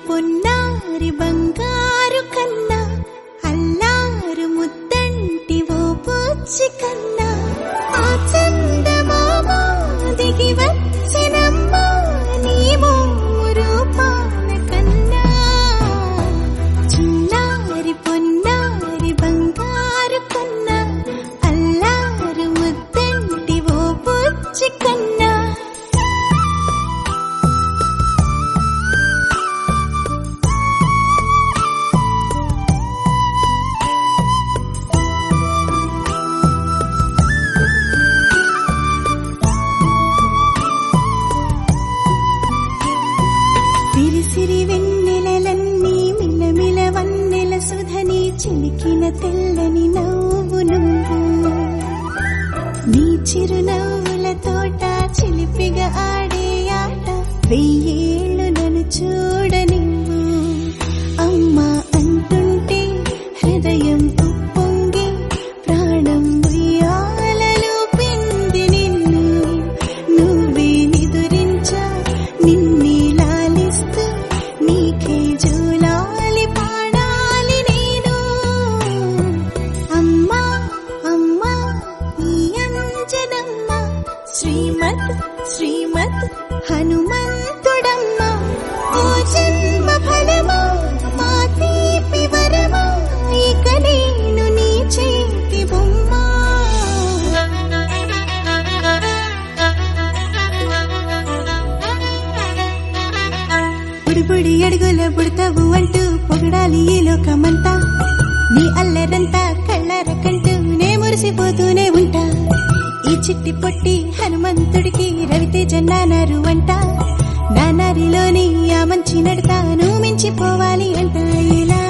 పొన్నారి బంగారు కన్నా అల్లారు ముద్దంటి ఓ పూచి కన్నా ఆ చందమామ దిగి వచ్చినమ్మా నీ రూపాల కన్నా చిన్నారి పొన్నారి బంగారు కన్నా అల్లారు ముద్దంటి ఓ పూచి కన్నా సిరి వెన్నెలలన్నీ మిలమిల వన్నెల సుధని చిలికిన తెల్లని నవ్వు నువ్వు నీ చిరునవ్వుల తోట చిలిపిగా ఆడే ఆట వెయ్యేళ్ళు నన్ను చూడనివ్వు అమ్మా అంటుంటే హృదయం ఉప్పొంగి ప్రాణం ఉయ్యాలలో పిండి నిన్ను నువ్వే నిదురించా నిన్నే నీకే జూలాలి పాడాలి నేను అమ్మా అమ్మా ఈ అంజనమ్మ శ్రీమత్ శ్రీమత్ హనుమంతుడమ్మ ఓ జన్మ ఫలమా మా తీపి వరమా ఇక నేను నీ చేతి బొమ్మ బుడి అడుగుల బుడతావు అంటూ పొగడాలి ఈ లోకమంతా నీ అల్లరంతా కళ్ళరకంటూ నే మురిసిపోతూనే ఉంటా ఈ చిట్టి పొట్టి హనుమంతుడికి రవితేజ నానారు అంట నానారిలోని ఆ మంచి నడతాను మించిపోవాలి అంట ఇలా